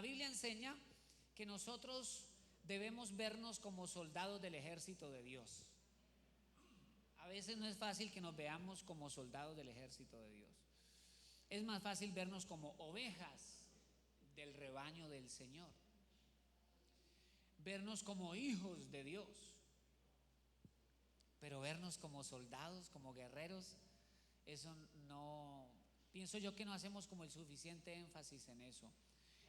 La Biblia enseña que nosotros debemos vernos como soldados del ejército de Dios. A veces no es fácil que nos veamos como soldados del ejército de Dios. Es más fácil vernos como ovejas del rebaño del Señor, vernos como hijos de Dios, pero vernos como soldados, como guerreros, eso no, pienso yo que no hacemos como el suficiente énfasis en eso.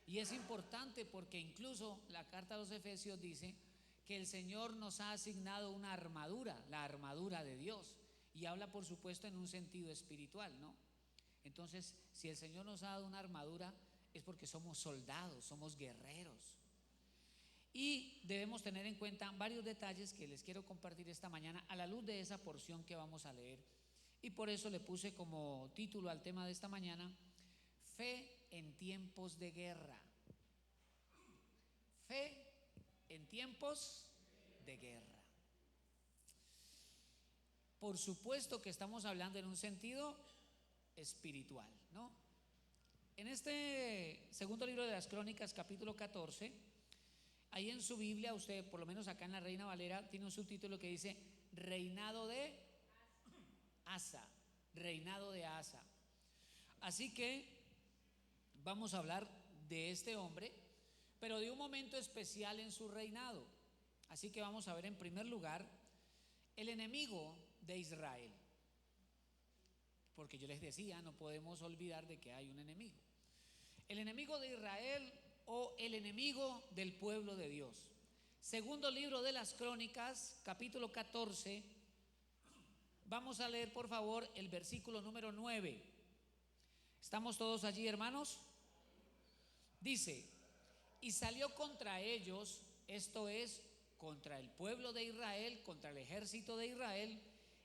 Y es importante porque incluso la carta a los Efesios dice que el Señor nos ha asignado una armadura, la armadura de Dios, y habla por supuesto en un sentido espiritual, ¿no? Entonces, si el Señor nos ha dado una armadura es porque somos soldados, somos guerreros. Y debemos tener en cuenta varios detalles que les quiero compartir esta mañana a la luz de esa porción que vamos a leer. Y por eso le puse como título al tema de esta mañana: fe en tiempos de guerra. Fe en tiempos de guerra. Por supuesto que estamos hablando en un sentido espiritual, ¿no? En este segundo libro de las Crónicas, capítulo 14, ahí en su Biblia, usted, por lo menos acá en la Reina Valera, tiene un subtítulo que dice Reinado de Asa. Reinado de Asa. Así que vamos a hablar de este hombre, pero de un momento especial en su reinado. Así que vamos a ver en primer lugar el enemigo de Israel, porque yo les decía, no podemos olvidar de que hay un enemigo. El enemigo de Israel o el enemigo del pueblo de Dios. Segundo libro de las Crónicas, capítulo 14. Vamos a leer por favor el versículo número 9. ¿Estamos todos allí, hermanos? Dice: y salió contra ellos, esto es, contra el pueblo de Israel, contra el ejército de Israel.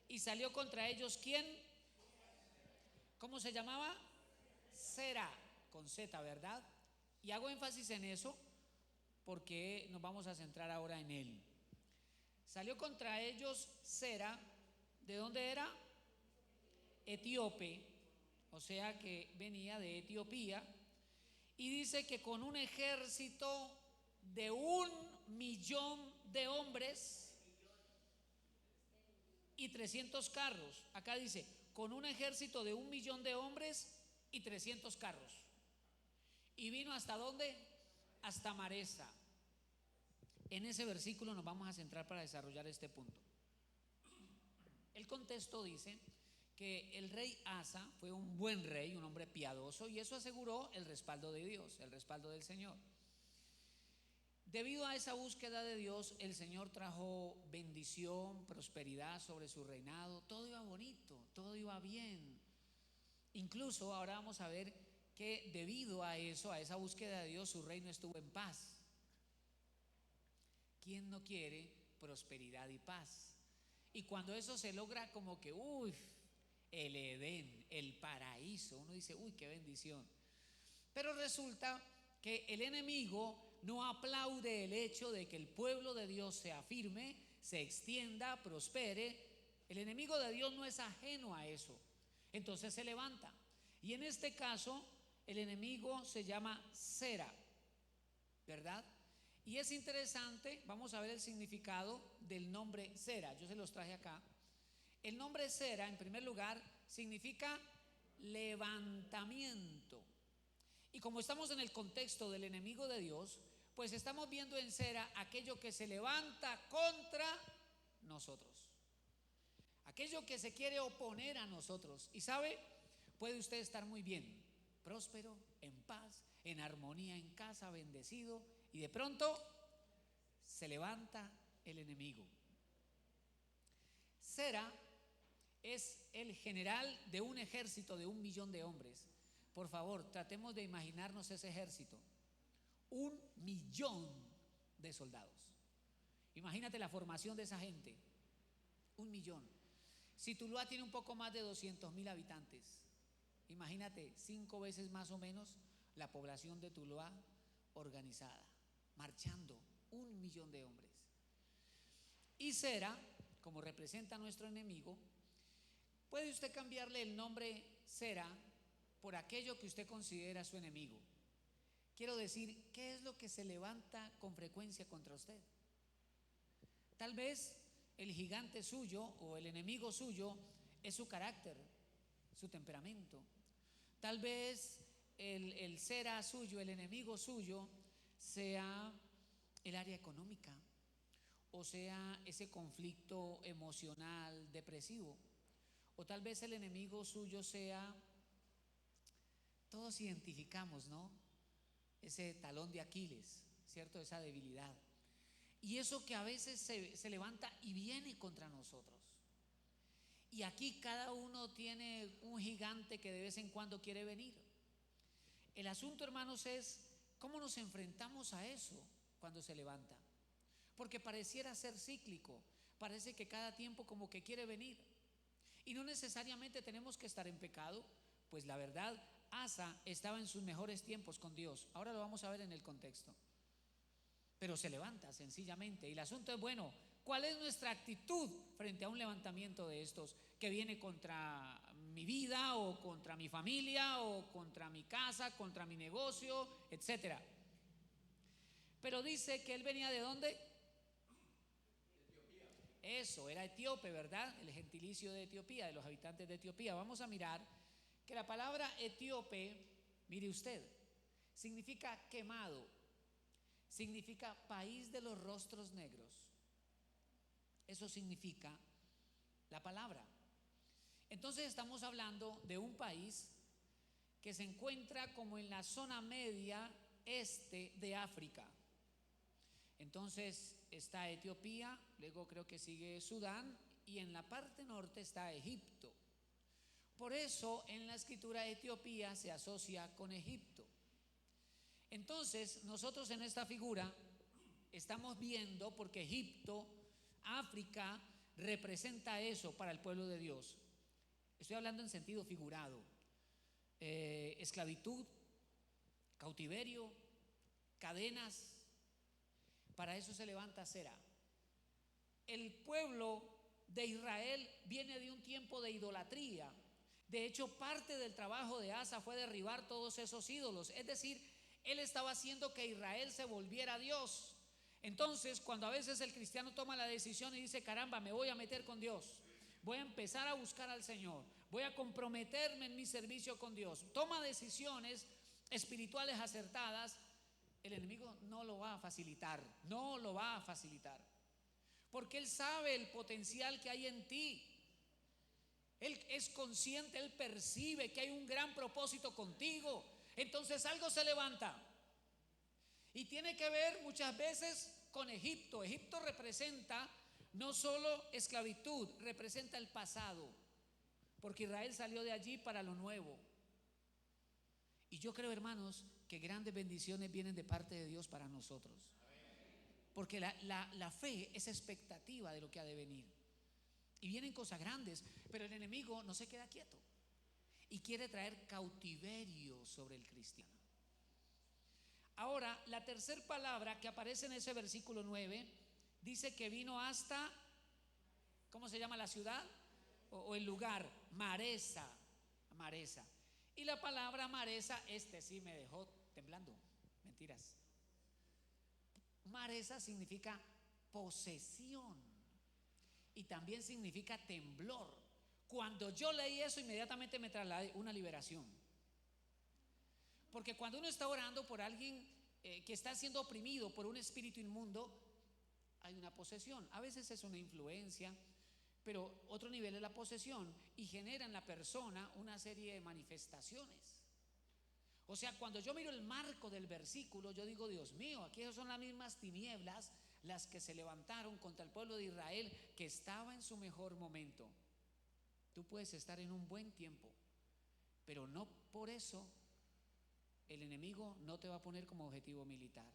Y salió contra ellos, ¿quién? ¿Cómo se llamaba? Sera, con Z, ¿verdad? Y hago énfasis en eso porque nos vamos a centrar ahora en él. Salió contra ellos Sera. ¿De dónde era? Etíope, o sea que venía de Etiopía. Y dice que con un ejército de 1.000.000 de hombres y 300 carros. Acá dice, con un ejército de 1.000.000 de hombres y 300 carros. ¿Y vino hasta dónde? Hasta Maresa. En ese versículo nos vamos a centrar para desarrollar este punto. El contexto dice que el rey Asa fue un buen rey, un hombre piadoso, y eso aseguró el respaldo de Dios, el respaldo del Señor. Debido a esa búsqueda de Dios, el Señor trajo bendición, prosperidad sobre su reinado. Todo iba bonito, todo iba bien. Incluso ahora vamos a ver que debido a eso, a esa búsqueda de Dios, su reino estuvo en paz. ¿Quién no quiere prosperidad y paz? Y cuando eso se logra, como que el Edén, el paraíso, uno dice, qué bendición. Pero resulta que el enemigo no aplaude el hecho de que el pueblo de Dios se afirme, se extienda, prospere. El enemigo de Dios no es ajeno a eso. Entonces se levanta. Y en este caso, el enemigo se llama Sera, ¿verdad? Y es interesante, vamos a ver el significado del nombre Sera. Yo se los traje acá. El nombre Sera, en primer lugar, significa levantamiento. Y como estamos en el contexto del enemigo de Dios, pues estamos viendo en Sera aquello que se levanta contra nosotros, aquello que se quiere oponer a nosotros. Y sabe, puede usted estar muy bien, próspero, en paz, en armonía en casa, bendecido, y de pronto se levanta el enemigo. Sera es el general de un ejército de 1.000.000 de hombres. Por favor, tratemos de imaginarnos ese ejército, 1.000.000 de soldados. Imagínate la formación de esa gente, 1.000.000. Si Tuluá tiene un poco más de 200.000 habitantes, imagínate 5 veces más o menos la población de Tuluá organizada, marchando, 1.000.000 de hombres. Y Sera, como representa a nuestro enemigo, puede usted cambiarle el nombre Sera por aquello que usted considera su enemigo. quiero decir, ¿qué es lo que se levanta con frecuencia contra usted? Tal vez el gigante suyo o el enemigo suyo es su carácter, su temperamento. Tal vez el cera suyo, el enemigo suyo, sea el área económica, o sea ese conflicto emocional, depresivo. O tal vez el enemigo suyo sea, todos identificamos, ¿no? Ese talón de Aquiles, ¿cierto? Esa debilidad. Y eso que a veces se levanta y viene contra nosotros. Y aquí cada uno tiene un gigante que de vez en cuando quiere venir. El asunto, hermanos, es cómo nos enfrentamos a eso cuando se levanta. Porque pareciera ser cíclico, parece que cada tiempo como que quiere venir. Y no necesariamente tenemos que estar en pecado, pues la verdad, Asa estaba en sus mejores tiempos con Dios. Ahora lo vamos a ver en el contexto. Pero se levanta sencillamente. Y el asunto es, bueno, ¿cuál es nuestra actitud frente a un levantamiento de estos que viene contra mi vida o contra mi familia o contra mi casa, contra mi negocio, etcétera? Pero dice que él venía ¿de dónde? Eso, era etíope, ¿verdad? El gentilicio de Etiopía, de los habitantes de Etiopía. Vamos a mirar que la palabra etíope, mire usted, significa quemado, significa país de los rostros negros. Eso significa la palabra. Entonces estamos hablando de un país que se encuentra como en la zona media este de África. Entonces está Etiopía, luego creo que sigue Sudán y en la parte norte está Egipto. Por eso en la escritura Etiopía se asocia con Egipto. Entonces nosotros en esta figura estamos viendo, porque Egipto, África, representa eso para el pueblo de Dios. Estoy hablando en sentido figurado. Esclavitud, cautiverio, cadenas. Para eso se levanta Sera. El pueblo de Israel viene de un tiempo de idolatría. De hecho, parte del trabajo de Asa fue derribar todos esos ídolos. Es decir, él estaba haciendo que Israel se volviera a Dios. Entonces, cuando a veces el cristiano toma la decisión y dice, caramba, me voy a meter con Dios, voy a empezar a buscar al Señor, voy a comprometerme en mi servicio con Dios, toma decisiones espirituales acertadas, el enemigo no lo va a facilitar, no lo va a facilitar, porque él sabe el potencial que hay en ti. Él es consciente, él percibe que hay un gran propósito contigo. Entonces algo se levanta y tiene que ver muchas veces con Egipto. Egipto representa no solo esclavitud, representa el pasado, porque Israel salió de allí para lo nuevo. Y yo creo, hermanos, que grandes bendiciones vienen de parte de Dios para nosotros, porque la fe es expectativa de lo que ha de venir. Y vienen cosas grandes, pero el enemigo no se queda quieto y quiere traer cautiverio sobre el cristiano. Ahora, la tercera palabra que aparece en ese versículo 9 dice que vino hasta, ¿cómo se llama la ciudad? O el lugar, Maresa, Maresa. Y la palabra Maresa, sí me dejó temblando, mentiras. Maresa significa posesión y también significa temblor. Cuando yo leí eso, inmediatamente me trasladé una liberación. Porque cuando uno está orando por alguien que está siendo oprimido por un espíritu inmundo, hay una posesión. A veces es una influencia, pero otro nivel es la posesión y genera en la persona una serie de manifestaciones. O sea, cuando yo miro el marco del versículo, yo digo, Dios mío, aquí son las mismas tinieblas las que se levantaron contra el pueblo de Israel que estaba en su mejor momento. Tú puedes estar en un buen tiempo, pero no por eso el enemigo no te va a poner como objetivo militar.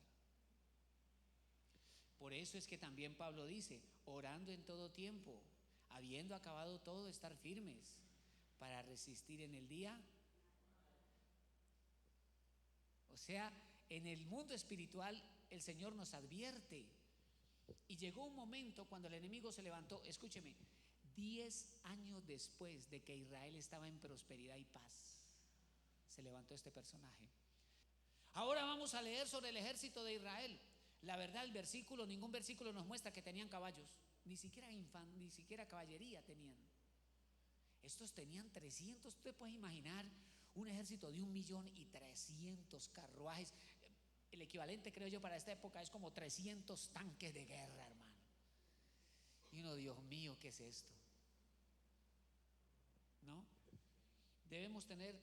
Por eso es que también Pablo dice, orando en todo tiempo, habiendo acabado todo, estar firmes para resistir en el día. O sea, en el mundo espiritual el Señor nos advierte. Y llegó un momento cuando el enemigo se levantó, escúcheme, 10 años después de que Israel estaba en prosperidad y paz, se levantó este personaje. Ahora vamos a leer sobre el ejército de Israel. La verdad, ningún versículo nos muestra que tenían caballos, ni siquiera caballería tenían. Estos tenían 300, tú te puedes imaginar un ejército de 1.300.000 carruajes. El equivalente, creo yo, para esta época es como 300 tanques de guerra, hermano. Y uno, Dios mío, ¿qué es esto? ¿No? Debemos tener.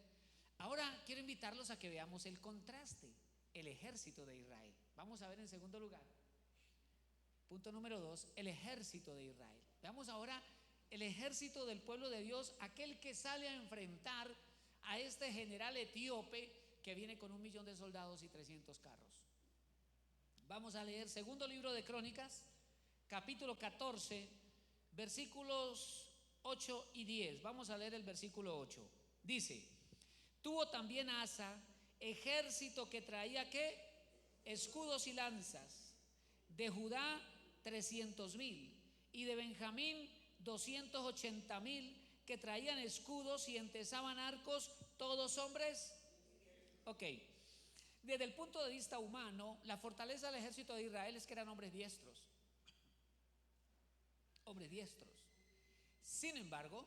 Ahora quiero invitarlos a que veamos el contraste, el ejército de Israel. Vamos a ver en segundo lugar, punto número 2, el ejército de Israel. Veamos ahora el ejército del pueblo de Dios, aquel que sale a enfrentar a este general etíope que viene con 1.000.000 de soldados y 300 carros. Vamos a leer segundo libro de Crónicas, capítulo 14, versículos 8 y 10. Vamos a leer el versículo 8. Dice: tuvo también Asa ejército que traía ¿qué? Escudos y lanzas. De Judá 300.000 y de Benjamín 280.000 que traían escudos y entesaban arcos, todos hombres. Ok, desde el punto de vista humano, la fortaleza del ejército de Israel es que eran hombres diestros. Hombres diestros. Sin embargo,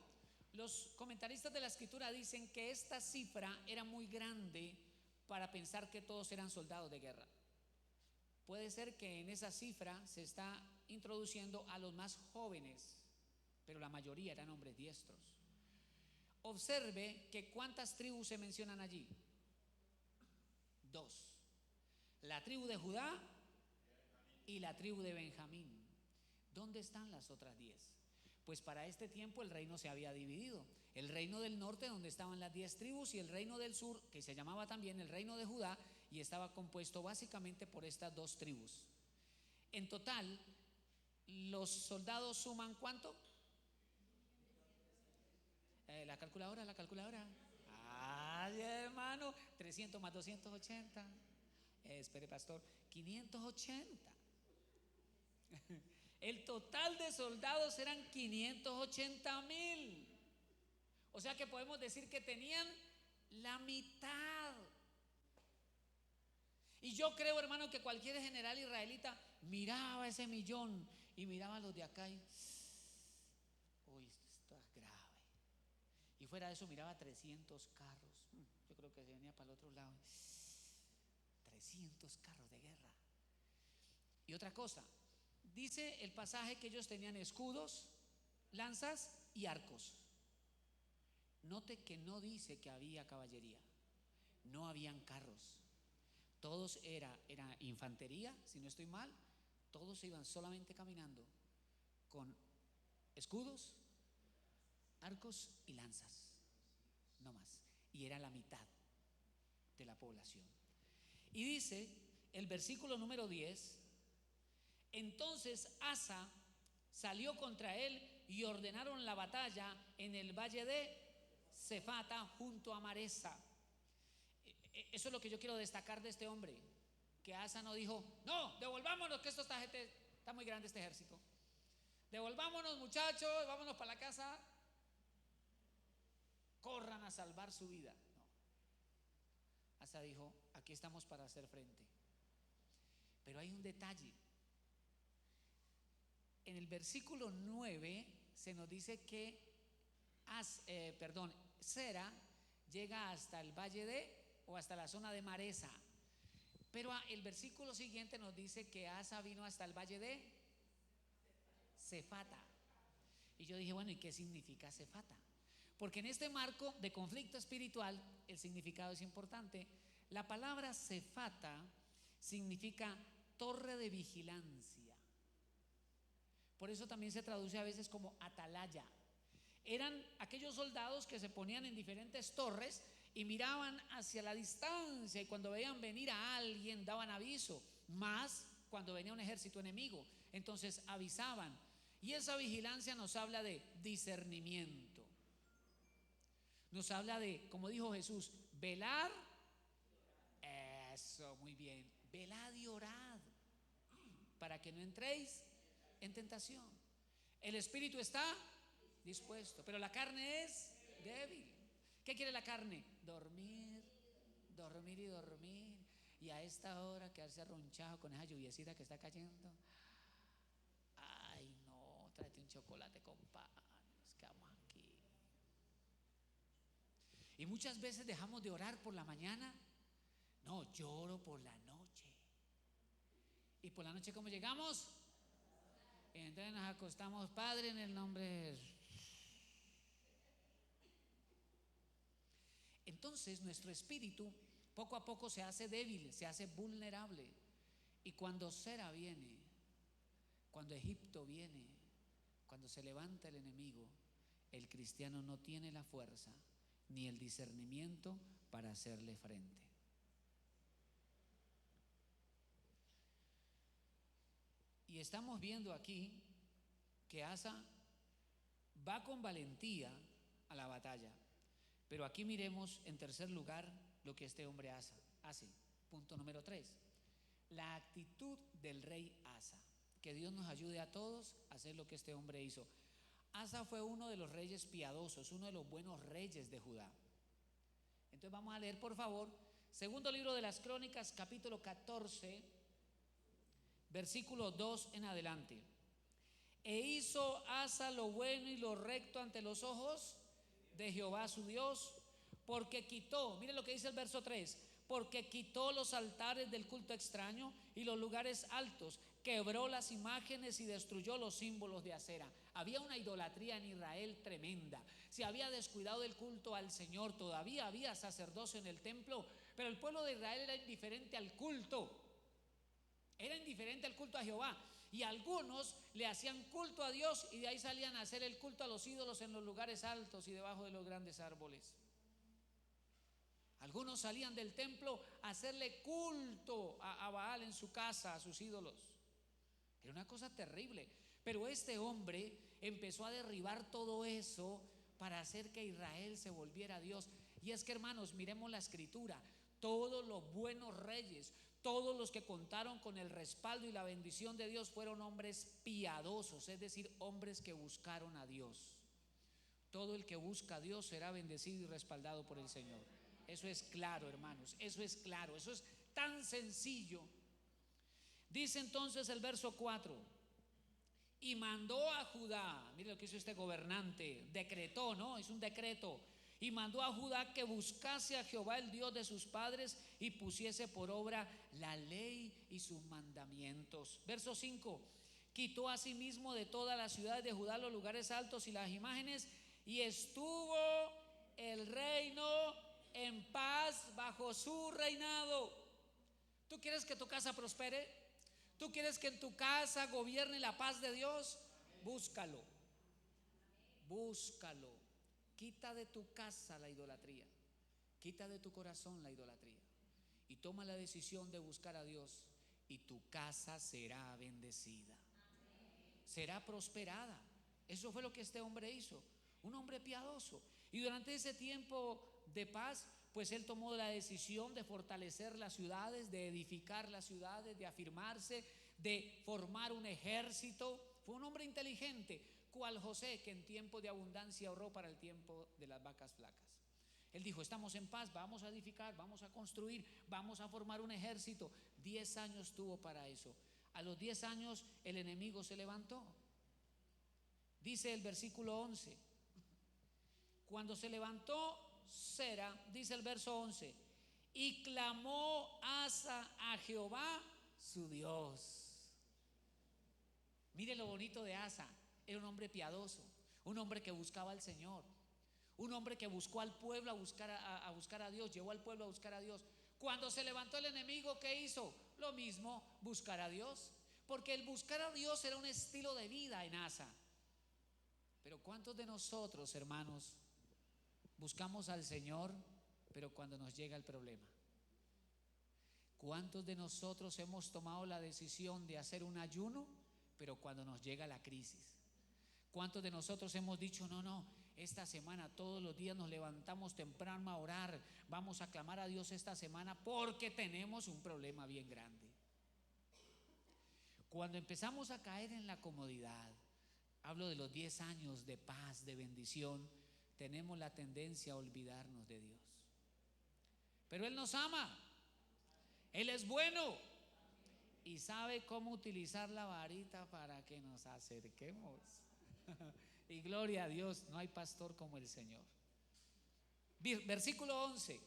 los comentaristas de la escritura dicen que esta cifra era muy grande para pensar que todos eran soldados de guerra. Puede ser que en esa cifra se está introduciendo a los más jóvenes, pero la mayoría eran hombres diestros. Observe que cuántas tribus se mencionan allí. 2. La tribu de Judá y la tribu de Benjamín. ¿Dónde están las otras 10? Pues para este tiempo el reino se había dividido. El reino del norte, donde estaban las 10 tribus, y el reino del sur, que se llamaba también el reino de Judá, y estaba compuesto básicamente por estas 2 tribus. En total, los soldados suman ¿cuánto? La calculadora. Ay, hermano, 300 más 280. Espere, pastor, 580. El total de soldados eran 580.000. O sea que podemos decir que tenían la mitad. Y yo creo, hermano, que cualquier general israelita miraba ese millón y miraba a los de acá y uy, esto es grave. Y fuera de eso miraba 300 carros. Yo creo que se venía para el otro lado. 300 carros de guerra. Y otra cosa, dice el pasaje que ellos tenían escudos, lanzas y arcos. Note que no dice que había caballería, no habían carros. Todos era infantería, si no estoy mal. Todos iban solamente caminando con escudos, arcos y lanzas, no más. Y era la mitad de la población. Y dice el versículo número 10: entonces Asa salió contra él y ordenaron la batalla en el valle de Cefata junto a Maresa. Eso es lo que yo quiero destacar de este hombre, que Asa no dijo: no, devolvámonos, que esto está muy grande este ejército, devolvámonos muchachos, vámonos para la casa, corran a salvar su vida. No, Asa dijo: aquí estamos para hacer frente. Pero hay un detalle. En el versículo 9 se nos dice que Sera llega hasta el valle o hasta la zona de Maresa. Pero el versículo siguiente nos dice que Asa vino hasta el valle de Cefata. Y yo dije, bueno, ¿y qué significa Cefata? Porque en este marco de conflicto espiritual el significado es importante. La palabra Cefata significa torre de vigilancia. Por eso también se traduce a veces como atalaya. Eran aquellos soldados que se ponían en diferentes torres y miraban hacia la distancia, y cuando veían venir a alguien daban aviso, más cuando venía un ejército enemigo, entonces avisaban. Y esa vigilancia nos habla de discernimiento, nos habla de, como dijo Jesús, velar. Eso, muy bien. Velad y orad para que no entréis en tentación. El espíritu está dispuesto, pero la carne es débil. ¿Qué quiere la carne? Dormir, dormir y dormir. Y a esta hora quedarse arronchado con esa lluviecita que está cayendo. Ay, no, tráete un chocolate con pan. Nos quedamos aquí. Y muchas veces dejamos de orar por la mañana. No, yo oro por la noche. ¿Y por la noche cómo llegamos? Entonces nos acostamos, Padre, en el nombre de Jesús. Entonces nuestro espíritu poco a poco se hace débil, se hace vulnerable. Y cuando Sera viene, cuando Egipto viene, cuando se levanta el enemigo, el cristiano no tiene la fuerza ni el discernimiento para hacerle frente. Y estamos viendo aquí que Asa va con valentía a la batalla. Pero aquí miremos en tercer lugar lo que este hombre hace. Punto número 3. La actitud del rey Asa. Que Dios nos ayude a todos a hacer lo que este hombre hizo. Asa fue uno de los reyes piadosos, uno de los buenos reyes de Judá. Entonces vamos a leer, por favor, segundo libro de las Crónicas, capítulo 14, versículo 2 en adelante. E hizo Asa lo bueno y lo recto ante los ojos de Jehová su Dios, porque quitó, mire lo que dice el verso 3, porque quitó los altares del culto extraño y los lugares altos, quebró las imágenes y destruyó los símbolos de acera. Había una idolatría en Israel tremenda. Se había descuidado el culto al Señor. Todavía había sacerdocio en el templo, pero el pueblo de Israel era indiferente al culto. Era indiferente al culto a Jehová. Y algunos le hacían culto a Dios y de ahí salían a hacer el culto a los ídolos en los lugares altos y debajo de los grandes árboles. Algunos salían del templo a hacerle culto a Baal en su casa, a sus ídolos. Era una cosa terrible. Pero este hombre empezó a derribar todo eso para hacer que Israel se volviera a Dios. Y es que, hermanos, miremos la escritura. Todos los buenos reyes, todos los que contaron con el respaldo y la bendición de Dios fueron hombres piadosos, es decir, hombres que buscaron a Dios. Todo el que busca a Dios será bendecido y respaldado por el Señor. Eso es claro, hermanos, eso es claro, eso es tan sencillo. Dice entonces el verso 4: y mandó a Judá, mire lo que hizo este gobernante, decretó, ¿no? Es un decreto. Y mandó a Judá que buscase a Jehová, el Dios de sus padres, y pusiese por obra la ley y sus mandamientos. Verso 5: quitó asimismo de todas las ciudades de Judá los lugares altos y las imágenes, y estuvo el reino en paz bajo su reinado. ¿Tú quieres que tu casa prospere? ¿Tú quieres que en tu casa gobierne la paz de Dios? Búscalo. Búscalo. Quita de tu casa la idolatría. Quita de tu corazón la idolatría. Y toma la decisión de buscar a Dios. Y tu casa será bendecida. Será prosperada. Eso fue lo que este hombre hizo. Un hombre piadoso. Y durante ese tiempo de paz, pues él tomó la decisión de fortalecer las ciudades, de edificar las ciudades, de afirmarse, de formar un ejército. Fue un hombre inteligente, cual José, que en tiempo de abundancia ahorró para el tiempo de las vacas flacas. Él dijo: estamos en paz, vamos a edificar, vamos a construir, vamos a formar un ejército. 10 años tuvo para eso. A los 10 años el enemigo se levantó. Dice el versículo 11: cuando se levantó Sera, dice el verso 11, y clamó Asa a Jehová su Dios. Mire lo bonito de Asa. Era un hombre piadoso, un hombre que buscaba al Señor, un hombre que buscó al pueblo a buscar a Dios, llevó al pueblo a buscar a Dios. Cuando se levantó el enemigo, ¿qué hizo? Lo mismo, buscar a Dios, porque el buscar a Dios era un estilo de vida en Asa. Pero ¿cuántos de nosotros, hermanos, buscamos al Señor, pero cuando nos llega el problema? ¿Cuántos de nosotros hemos tomado la decisión de hacer un ayuno, pero cuando nos llega la crisis? ¿Cuántos de nosotros hemos dicho: no, esta semana todos los días nos levantamos temprano a orar, vamos a clamar a Dios esta semana porque tenemos un problema bien grande? Cuando empezamos a caer en la comodidad, hablo de los 10 años de paz, de bendición, tenemos la tendencia a olvidarnos de Dios. Pero Él nos ama. Él es bueno y sabe cómo utilizar la varita para que nos acerquemos. Y gloria a Dios, no hay pastor como el Señor. Versículo 11.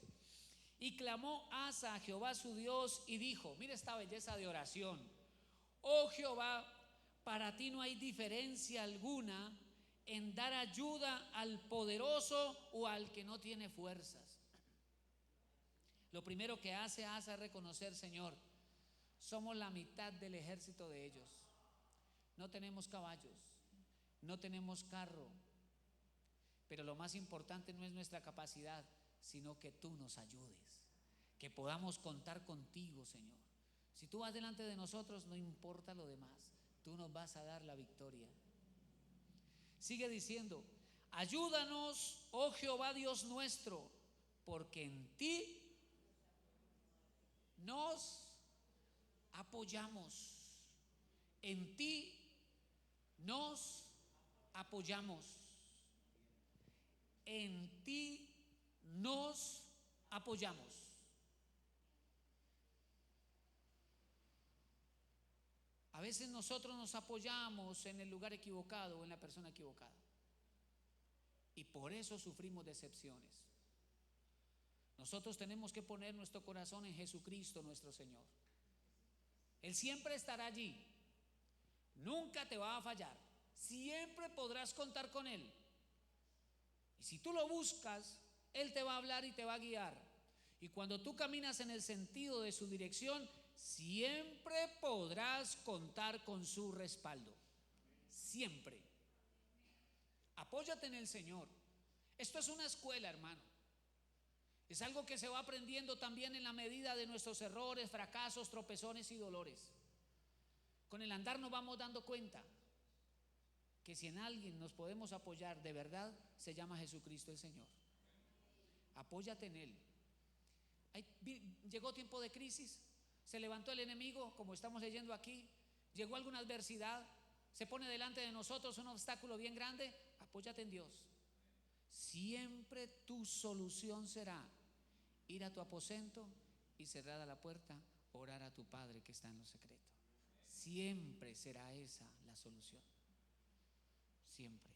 Y clamó Asa a Jehová su Dios y dijo, mira esta belleza de oración: oh Jehová, para ti no hay diferencia alguna en dar ayuda al poderoso o al que no tiene fuerzas. Lo primero que hace Asa es reconocer: Señor, somos la mitad del ejército de ellos. No tenemos caballos, no tenemos carro, pero lo más importante no es nuestra capacidad, sino que tú nos ayudes, que podamos contar contigo, Señor. Si tú vas delante de nosotros, no importa lo demás, tú nos vas a dar la victoria. Sigue diciendo: ayúdanos, oh Jehová Dios nuestro, porque en ti nos apoyamos. En ti nos apoyamos. En ti nos apoyamos. A veces nosotros nos apoyamos en el lugar equivocado o en la persona equivocada, y por eso sufrimos decepciones. Nosotros tenemos que poner nuestro corazón en Jesucristo nuestro Señor. Él siempre estará allí, nunca te va a fallar, siempre podrás contar con Él. Y si tú lo buscas, Él te va a hablar y te va a guiar. Y cuando tú caminas en el sentido de su dirección, siempre podrás contar con su respaldo. Siempre. Apóyate en el Señor. Esto es una escuela, hermano. Es algo que se va aprendiendo también en la medida de nuestros errores, fracasos, tropezones y dolores. Con el andar nos vamos dando cuenta que si en alguien nos podemos apoyar de verdad, se llama Jesucristo el Señor. Apóyate en Él. Llegó tiempo de crisis, se levantó el enemigo, como estamos leyendo aquí, llegó alguna adversidad, se pone delante de nosotros un obstáculo bien grande. Apóyate en Dios. Siempre tu solución será ir a tu aposento y, cerrada la puerta, orar a tu Padre que está en lo secreto. Siempre será esa la solución. Siempre.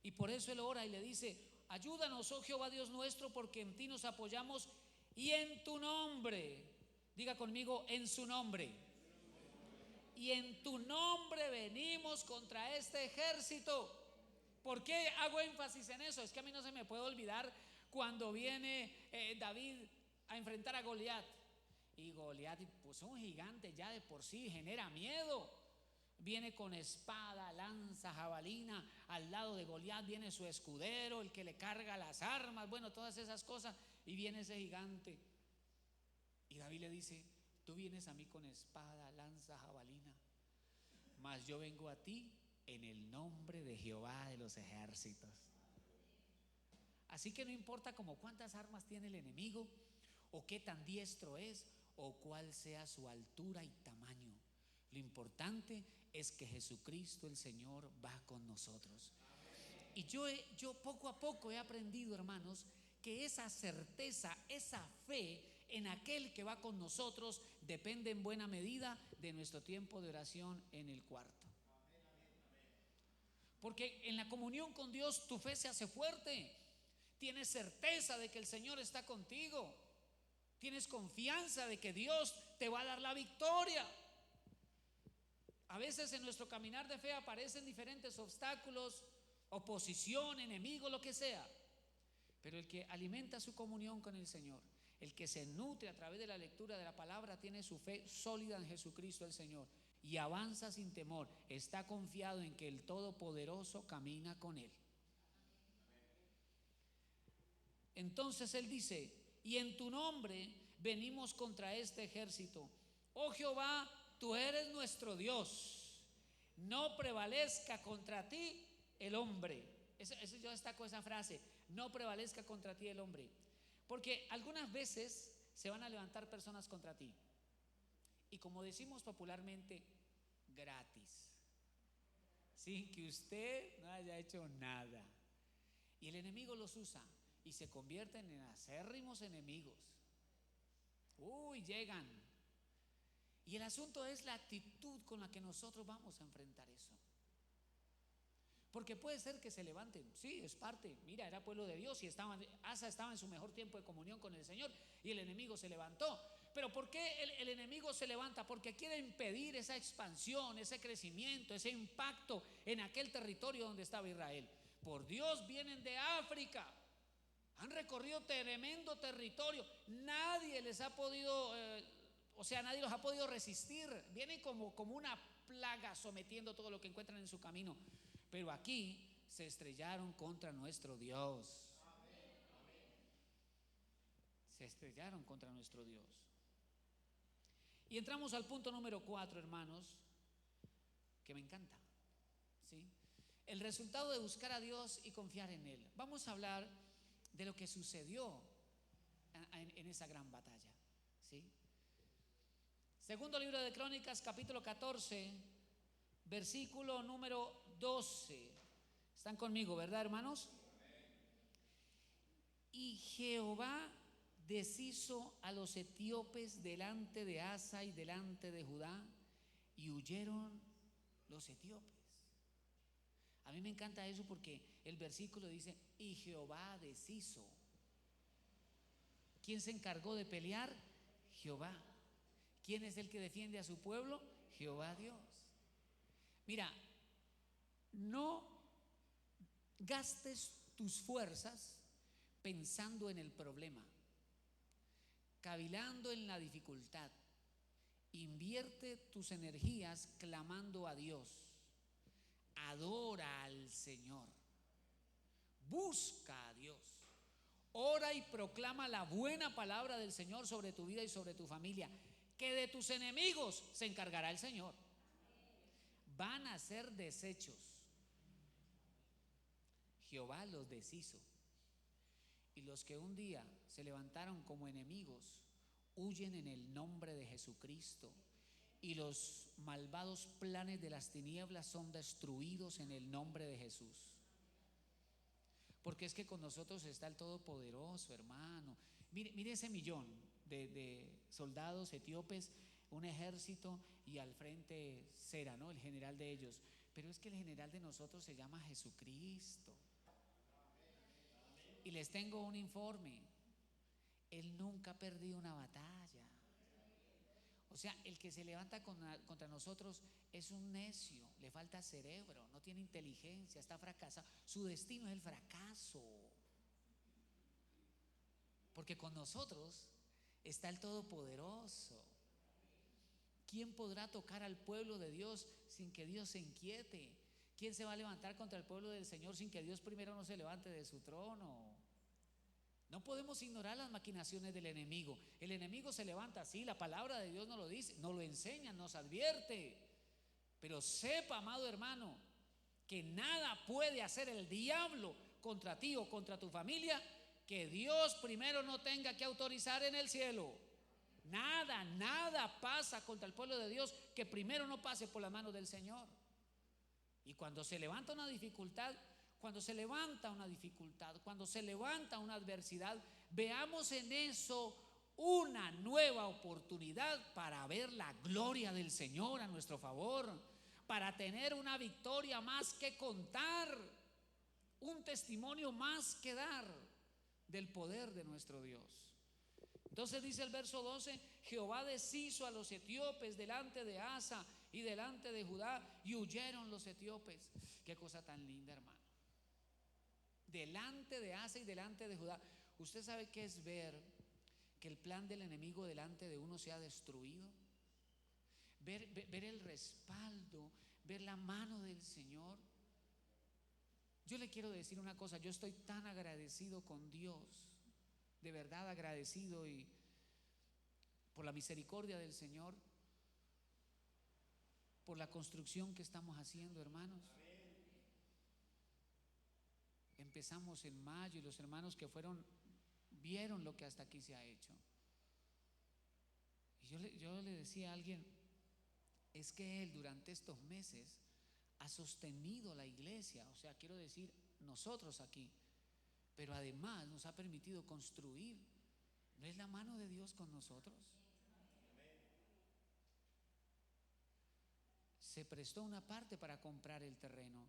Y por eso él ora y le dice: ayúdanos, oh Jehová Dios nuestro, porque en ti nos apoyamos y en tu nombre. Diga conmigo: en su nombre. Y en tu nombre venimos contra este ejército. ¿Por qué hago énfasis en eso? Es que a mí no se me puede olvidar cuando viene David a enfrentar a Goliat. Y Goliat, pues un gigante ya de por sí, genera miedo. Viene con espada, lanza, jabalina. Al lado de Goliat viene su escudero, el que le carga las armas, bueno, todas esas cosas. Y viene ese gigante. Y David le dice: tú vienes a mí con espada, lanza, jabalina, mas yo vengo a ti en el nombre de Jehová de los ejércitos. Así que no importa como cuántas armas tiene el enemigo, o qué tan diestro es, o cuál sea su altura y tamaño. Lo importante es que Jesucristo el Señor va con nosotros. Y yo poco a poco he aprendido, hermanos, que esa certeza, esa fe en aquel que va con nosotros depende en buena medida de nuestro tiempo de oración en el cuarto. Porque en la comunión con Dios tu fe se hace fuerte. Tienes certeza de que el Señor está contigo. Tienes confianza de que Dios te va a dar la victoria. A veces en nuestro caminar de fe aparecen diferentes obstáculos, oposición, enemigo, lo que sea. Pero el que alimenta su comunión con el Señor, el que se nutre a través de la lectura de la palabra, tiene su fe sólida en Jesucristo el Señor y avanza sin temor. Está confiado en que el Todopoderoso camina con él. Entonces él dice: y en tu nombre venimos contra este ejército. Oh Jehová, tú eres nuestro Dios. No prevalezca contra ti el hombre. Eso yo destaco esa frase: no prevalezca contra ti el hombre. Porque algunas veces se van a levantar personas contra ti, y como decimos popularmente, gratis, sin que usted no haya hecho nada. Y el enemigo los usa y se convierten en acérrimos enemigos. Uy, llegan. Y el asunto es la actitud con la que nosotros vamos a enfrentar eso. Porque puede ser que se levanten, sí, es parte. Mira, era pueblo de Dios y Asa estaba en su mejor tiempo de comunión con el Señor y el enemigo se levantó. Pero ¿por qué el enemigo se levanta? Porque quiere impedir esa expansión, ese crecimiento, ese impacto en aquel territorio donde estaba Israel. Por Dios, vienen de África, han recorrido tremendo territorio, nadie les ha podido, nadie los ha podido resistir. Vienen como una plaga sometiendo todo lo que encuentran en su camino. Pero aquí se estrellaron contra nuestro Dios. Se estrellaron contra nuestro Dios. Y entramos al punto número 4, hermanos, que me encanta, ¿sí? El resultado de buscar a Dios y confiar en Él. Vamos a hablar de lo que sucedió en esa gran batalla, ¿sí? Segundo libro de Crónicas, capítulo 14, versículo número 12. ¿Están conmigo, verdad, hermanos? Y Jehová deshizo a los etíopes delante de Asa y delante de Judá, y huyeron los etíopes. A mí me encanta eso porque el versículo dice: y Jehová deshizo. ¿Quién se encargó de pelear? Jehová. ¿Quién es el que defiende a su pueblo? Jehová Dios. Mira, no gastes tus fuerzas pensando en el problema, cavilando en la dificultad. Invierte tus energías clamando a Dios. Adora al Señor. Busca a Dios. Ora y proclama la buena palabra del Señor sobre tu vida y sobre tu familia. Que de tus enemigos se encargará el Señor. Van a ser deshechos. Jehová los deshizo. Y los que un día se levantaron como enemigos huyen en el nombre de Jesucristo. Y los malvados planes de las tinieblas son destruidos en el nombre de Jesús. Porque es que con nosotros está el Todopoderoso, hermano. Mire ese millón de soldados etíopes, un ejército, y al frente Sera, ¿no? El general de ellos. Pero es que el general de nosotros se llama Jesucristo. Y les tengo un informe: Él nunca ha perdido una batalla. O sea, el que se levanta contra nosotros es un necio, le falta cerebro, no tiene inteligencia, está fracasado. Su destino es el fracaso. Porque con nosotros está el Todopoderoso. ¿Quién podrá tocar al pueblo de Dios sin que Dios se inquiete? ¿Quién se va a levantar contra el pueblo del Señor sin que Dios primero no se levante de su trono? No podemos ignorar las maquinaciones del enemigo. El enemigo se levanta así, la palabra de Dios nos lo dice, nos lo enseña, nos advierte. Pero sepa, amado hermano, que nada puede hacer el diablo contra ti o contra tu familia que Dios primero no tenga que autorizar en el cielo. Nada pasa contra el pueblo de Dios que primero no pase por las manos del Señor. Y cuando se levanta una dificultad, cuando se levanta una adversidad, veamos en eso una nueva oportunidad para ver la gloria del Señor a nuestro favor, para tener una victoria más que contar, un testimonio más que dar del poder de nuestro Dios. Entonces dice el verso 12: Jehová deshizo a los etíopes delante de Asa y delante de Judá, y huyeron los etíopes. Qué cosa tan linda, hermano. Delante de Asa y delante de Judá. ¿Usted sabe qué es ver que el plan del enemigo delante de uno sea destruido? Ver el respaldo, ver la mano del Señor. Yo le quiero decir una cosa: yo estoy tan agradecido con Dios, de verdad agradecido, y por la misericordia del Señor, por la construcción que estamos haciendo, hermanos. Empezamos en mayo y los hermanos que fueron vieron lo que hasta aquí se ha hecho. Y yo le decía a alguien: es que Él durante estos meses ha sostenido la iglesia, o sea, quiero decir, nosotros aquí, pero además nos ha permitido construir ¿No es la mano de Dios con nosotros? Se prestó una parte para comprar el terreno,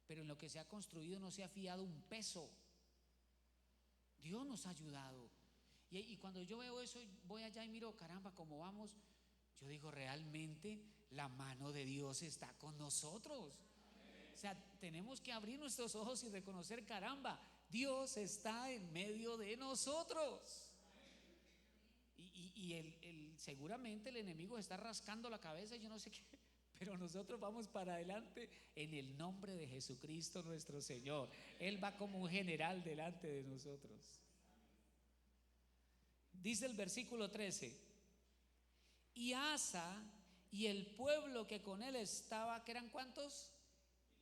pero en lo que se ha construido no se ha fiado un peso. Dios nos ha ayudado. Y cuando yo veo eso, voy allá y miro, caramba, cómo vamos. Yo digo, realmente la mano de Dios está con nosotros. O sea, tenemos que abrir nuestros ojos y reconocer, caramba, Dios está en medio de nosotros. Y seguramente el enemigo está rascando la cabeza, yo no sé qué, pero nosotros vamos para adelante en el nombre de Jesucristo nuestro Señor. Él va como un general delante de nosotros. Dice el versículo 13: y Asa y el pueblo que con él estaba, ¿que eran cuántos?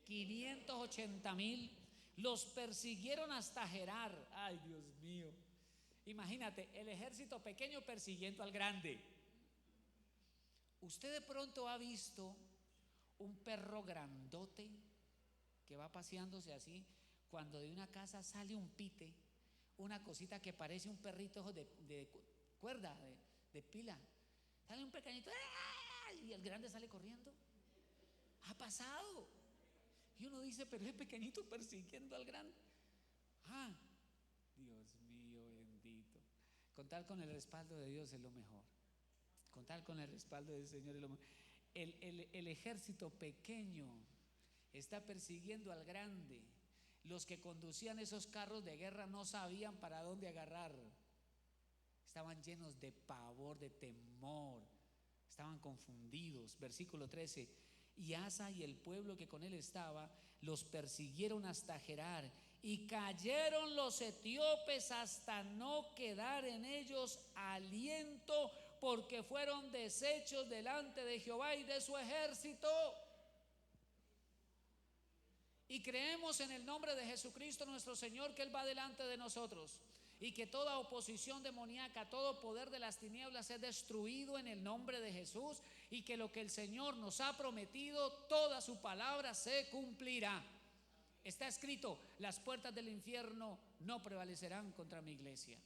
580,000, los persiguieron hasta Gerar. Ay, Dios mío. Imagínate, el ejército pequeño persiguiendo al grande. Usted de pronto ha visto un perro grandote que va paseándose así, cuando de una casa sale un pite, una cosita que parece un perrito de cuerda, de pila. Sale un pequeñito y el grande sale corriendo. Ha pasado. Y uno dice, pero es pequeñito persiguiendo al grande. Ah, Dios mío bendito. Contar con el respaldo de Dios es lo mejor. Contar con el respaldo del Señor es lo mejor. El ejército pequeño está persiguiendo al grande. Los que conducían esos carros de guerra no sabían para dónde agarrar. Estaban llenos de pavor, de temor. Estaban confundidos. Versículo 13: y Asa y el pueblo que con él estaba los persiguieron hasta Gerar, y cayeron los etíopes hasta no quedar en ellos aliento, porque fueron deshechos delante de Jehová y de su ejército. Y creemos en el nombre de Jesucristo nuestro Señor, que Él va delante de nosotros, y que toda oposición demoníaca, todo poder de las tinieblas es destruido en el nombre de Jesús, y que lo que el Señor nos ha prometido, toda su palabra se cumplirá. Está escrito: las puertas del infierno no prevalecerán contra mi iglesia.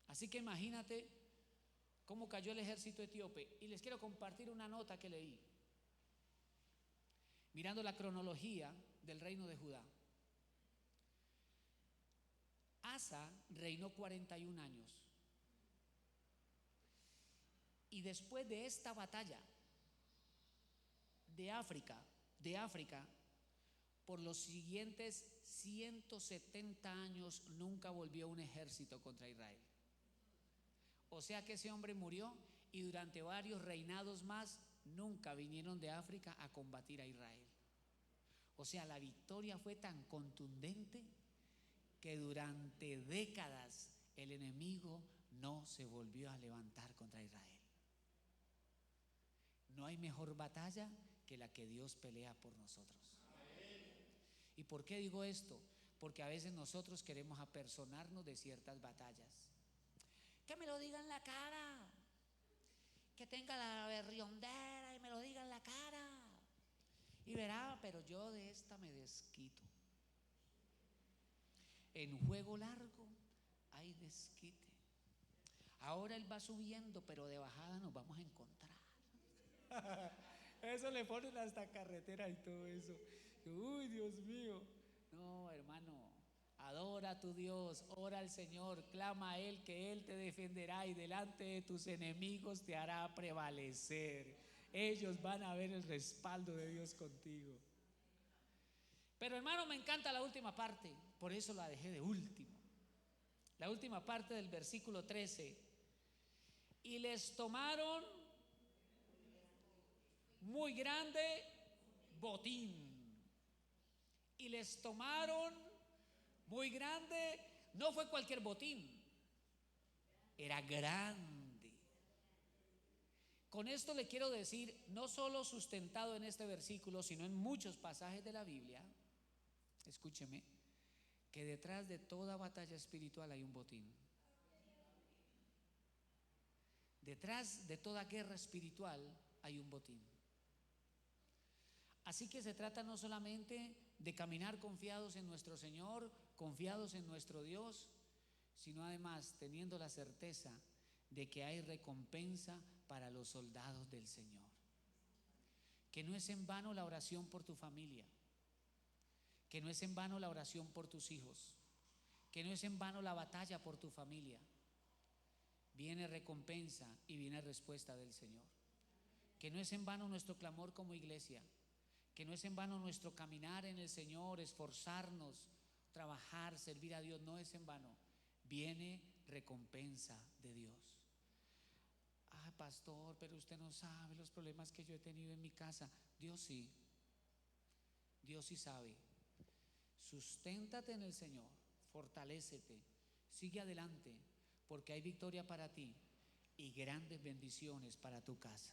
Así que imagínate cómo cayó el ejército etíope. Y les quiero compartir una nota que leí, mirando la cronología del reino de Judá. Asa reinó 41 años. Y después de esta batalla de África, por los siguientes 170 años nunca volvió un ejército contra Israel. O sea que ese hombre murió, y durante varios reinados más nunca vinieron de África a combatir a Israel. O sea, la victoria fue tan contundente que durante décadas el enemigo no se volvió a levantar contra Israel. No hay mejor batalla que la que Dios pelea por nosotros. ¿Y por qué digo esto? Porque a veces nosotros queremos apersonarnos de ciertas batallas. Que me lo diga en la cara, que tenga la berriondera y me lo diga en la cara, y verá, pero yo de esta me desquito. En juego largo hay desquite. Ahora él va subiendo, pero de bajada nos vamos a encontrar. Eso le ponen hasta carretera y todo eso. Uy, Dios mío. No, hermano, adora a tu Dios, ora al Señor, clama a Él, que Él te defenderá y delante de tus enemigos te hará prevalecer. Ellos van a ver el respaldo de Dios contigo. Pero hermano, me encanta la última parte, por eso la dejé de último. La última parte del versículo 13. Y les tomaron muy grande botín. Y les tomaron muy grande, no fue cualquier botín, era grande. Con esto le quiero decir, no solo sustentado en este versículo, sino en muchos pasajes de la Biblia, escúcheme, que detrás de toda batalla espiritual hay un botín. Detrás de toda guerra espiritual hay un botín. Así que se trata no solamente de caminar confiados en nuestro Señor, confiados en nuestro Dios, sino además teniendo la certeza de que hay recompensa para los soldados del Señor. Que no es en vano la oración por tu familia, que no es en vano la oración por tus hijos, que no es en vano la batalla por tu familia. Viene recompensa y viene respuesta del Señor. Que no es en vano nuestro clamor como iglesia, que no es en vano nuestro caminar en el Señor, esforzarnos, trabajar, servir a Dios, no es en vano. Viene recompensa de Dios. Ah, pastor, pero usted no sabe los problemas que yo he tenido en mi casa. Dios sí sabe. Susténtate en el Señor, fortalécete, sigue adelante, porque hay victoria para ti y grandes bendiciones para tu casa.